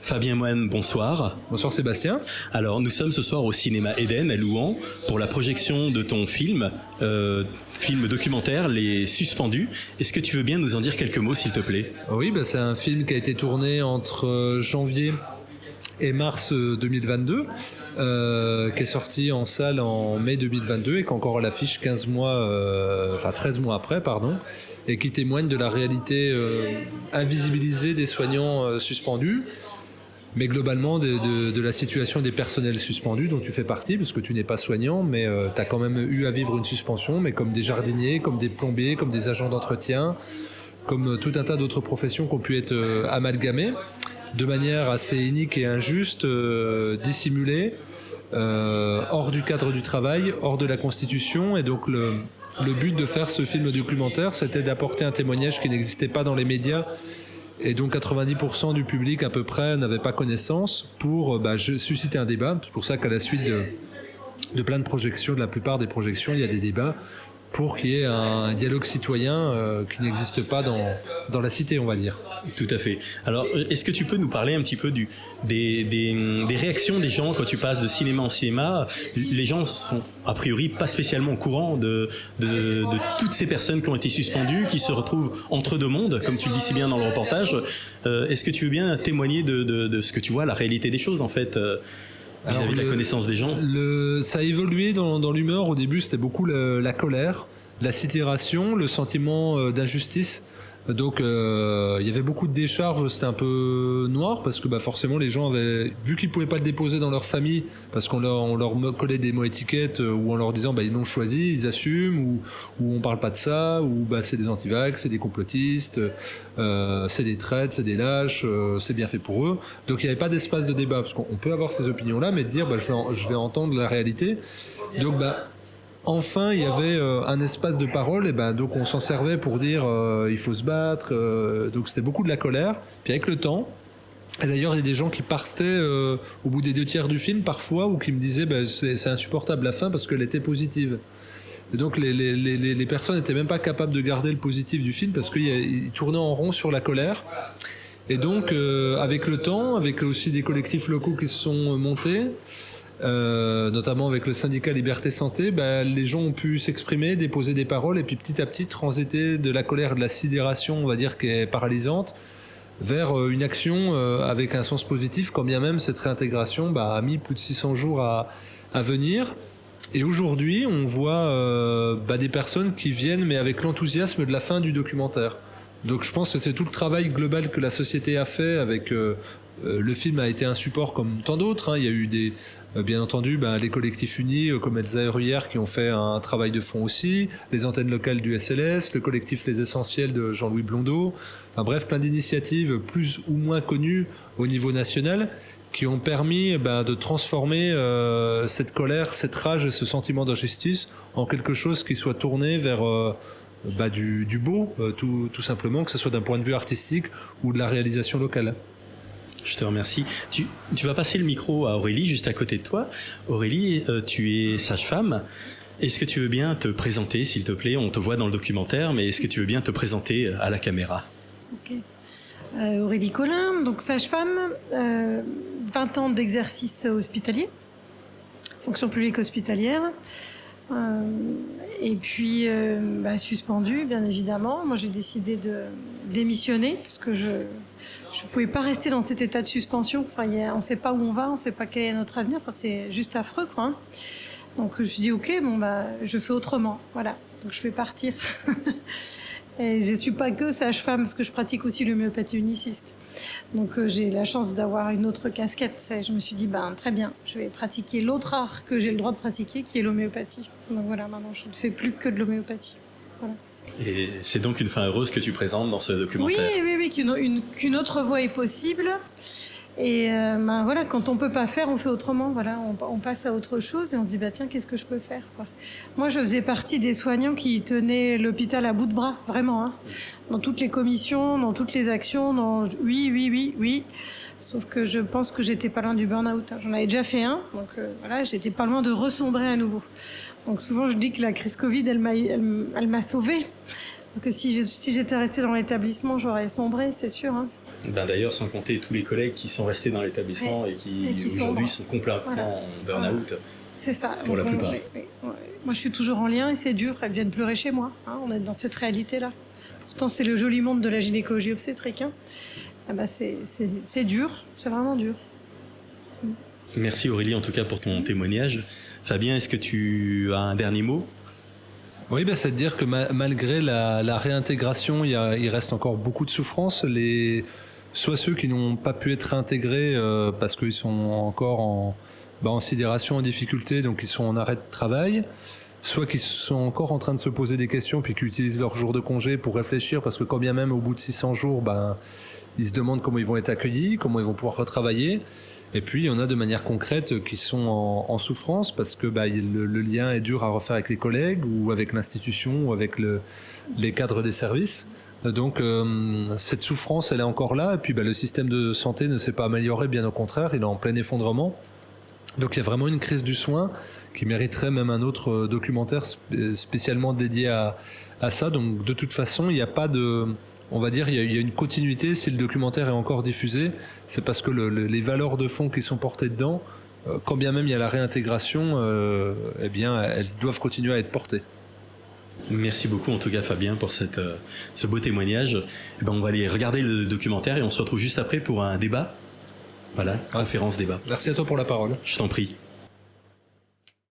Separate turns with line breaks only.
Fabien Moine, bonsoir.
Bonsoir Sébastien.
Alors nous sommes ce soir au cinéma Eden à Louhans pour la projection de ton film documentaire Les Suspendus. Est-ce que tu veux bien nous en dire quelques mots s'il te plaît ?
Oui, c'est un film qui a été tourné entre janvier et mars 2022, qui est sorti en salle en mai 2022 et qui est encore à l'affiche 13 mois après, et qui témoigne de la réalité invisibilisée des soignants suspendus, mais globalement de la situation des personnels suspendus dont tu fais partie, parce que tu n'es pas soignant, mais tu as quand même eu à vivre une suspension, mais comme des jardiniers, comme des plombiers, comme des agents d'entretien, comme tout un tas d'autres professions qui ont pu être amalgamées de manière assez inique et injuste, dissimulée, hors du cadre du travail, hors de la Constitution. Et donc le but de faire ce film documentaire, c'était d'apporter un témoignage qui n'existait pas dans les médias, et donc 90% du public à peu près n'avait pas connaissance, pour susciter un débat. C'est pour ça qu'à la suite de plein de projections, de la plupart des projections, il y a des débats pour qu'il y ait un dialogue citoyen qui n'existe pas dans la cité, on va dire.
Tout à fait. Alors, est-ce que tu peux nous parler un petit peu des réactions des gens quand tu passes de cinéma en cinéma ? Les gens sont a priori pas spécialement au courant de toutes ces personnes qui ont été suspendues, qui se retrouvent entre deux mondes, comme tu le dis si bien dans le reportage. Est-ce que tu veux bien témoigner de ce que tu vois, la réalité des choses en fait vis-à-vis de la connaissance des gens ?
Ça a évolué dans l'humeur. Au début, c'était beaucoup la colère, la sidération, le sentiment d'injustice. Donc, il y avait beaucoup de décharges. C'était un peu noir parce que forcément, les gens avaient vu qu'ils pouvaient pas le déposer dans leur famille parce qu'on leur collait des mots étiquettes ou en leur disant ils l'ont choisi, ils assument, ou on parle pas de ça, ou c'est des antivax, c'est des complotistes, c'est des traîtres, c'est des lâches, c'est bien fait pour eux. Donc il n'y avait pas d'espace de débat parce qu'on peut avoir ces opinions-là, mais de dire je vais entendre la réalité. Donc enfin, il y avait un espace de parole, et donc on s'en servait pour dire il faut se battre. Donc c'était beaucoup de la colère. Puis avec le temps, et d'ailleurs il y a des gens qui partaient au bout des 2/3 du film parfois, ou qui me disaient c'est insupportable la fin parce qu'elle était positive. Et donc les personnes n'étaient même pas capables de garder le positif du film parce qu'ils tournaient en rond sur la colère. Et donc avec le temps, avec aussi des collectifs locaux qui se sont montés, notamment avec le syndicat Liberté Santé, les gens ont pu s'exprimer, déposer des paroles, et puis petit à petit transiter de la colère, de la sidération, on va dire, qui est paralysante, vers une action avec un sens positif, quand bien même cette réintégration a mis plus de 600 jours à venir. Et aujourd'hui, on voit des personnes qui viennent, mais avec l'enthousiasme de la fin du documentaire. Donc je pense que c'est tout le travail global que la société a fait avec... le film a été un support comme tant d'autres. Il y a eu bien entendu les collectifs unis comme Elsa et Ruyère qui ont fait un travail de fond aussi, les antennes locales du SLS, le collectif Les Essentiels de Jean-Louis Blondeau, bref, plein d'initiatives plus ou moins connues au niveau national qui ont permis de transformer cette colère, cette rage et ce sentiment d'injustice en quelque chose qui soit tourné vers du beau, tout simplement, que ce soit d'un point de vue artistique ou de la réalisation locale.
Je te remercie. Tu vas passer le micro à Aurélie, juste à côté de toi. Aurélie, tu es sage-femme. Est-ce que tu veux bien te présenter, s'il te plaît ? On te voit dans le documentaire, mais est-ce que tu veux bien te présenter à la caméra ?
Ok. Aurélie Collin, donc sage-femme, 20 ans d'exercice hospitalier, fonction publique hospitalière. Et puis suspendue, bien évidemment. Moi, j'ai décidé de démissionner parce que je pouvais pas rester dans cet état de suspension. On ne sait pas où on va, on ne sait pas quel est notre avenir. C'est juste affreux, quoi. Donc, je me suis dit, ok, je fais autrement. Voilà. Donc, je vais partir. Et je suis pas que sage-femme parce que je pratique aussi l'homéopathie uniciste. Donc j'ai la chance d'avoir une autre casquette. Et je me suis dit, très bien, je vais pratiquer l'autre art que j'ai le droit de pratiquer, qui est l'homéopathie. Donc voilà, maintenant je ne fais plus que de l'homéopathie. Voilà.
Et c'est donc une fin heureuse que tu présentes dans ce documentaire.
Oui, qu'une autre voie est possible. Et voilà, quand on peut pas faire, on fait autrement. Voilà, on passe à autre chose et on se dit tiens, qu'est-ce que je peux faire, quoi. Moi, je faisais partie des soignants qui tenaient l'hôpital à bout de bras, vraiment. Hein. Dans toutes les commissions, dans toutes les actions, oui. Sauf que je pense que j'étais pas loin du burn-out. Hein. J'en avais déjà fait un, donc voilà, j'étais pas loin de ressombrer à nouveau. Donc souvent, je dis que la crise Covid, elle m'a sauvée. Parce que si j'étais restée dans l'établissement, j'aurais sombré, c'est sûr. Hein.
Ben d'ailleurs, sans compter tous les collègues qui sont restés dans l'établissement et qui aujourd'hui sont complètement en burn-out.
C'est ça.
Pour la plupart.
Moi, je suis toujours en lien et c'est dur. Elles viennent pleurer chez moi. Hein. On est dans cette réalité-là. Pourtant, c'est le joli monde de la gynécologie obstétrique. Hein. Ah bah, c'est dur. C'est vraiment dur.
Merci Aurélie, en tout cas, pour ton témoignage. Fabien, est-ce que tu as un dernier mot ?
Oui, c'est de dire que malgré la réintégration, il reste encore beaucoup de souffrance. Soit ceux qui n'ont pas pu être réintégrés parce qu'ils sont encore en sidération, en difficulté, donc ils sont en arrêt de travail, soit qui sont encore en train de se poser des questions puis qui utilisent leur jour de congé pour réfléchir, parce que quand bien même au bout de 600 jours, ils se demandent comment ils vont être accueillis, comment ils vont pouvoir retravailler. Et puis il y en a de manière concrète qui sont en souffrance parce que le lien est dur à refaire avec les collègues ou avec l'institution ou avec les cadres des services. Donc cette souffrance, elle est encore là. Et puis le système de santé ne s'est pas amélioré, bien au contraire, il est en plein effondrement. Donc il y a vraiment une crise du soin qui mériterait même un autre documentaire spécialement dédié à ça. Donc de toute façon, il n'y a pas de... On va dire il y a une continuité. Si le documentaire est encore diffusé, c'est parce que les valeurs de fond qui sont portées dedans, quand bien même il y a la réintégration, elles doivent continuer à être portées.
Merci beaucoup en tout cas Fabien pour ce beau témoignage. On va aller regarder le documentaire et on se retrouve juste après pour un débat. Voilà, conférence débat.
Merci à toi pour la parole.
Je t'en prie.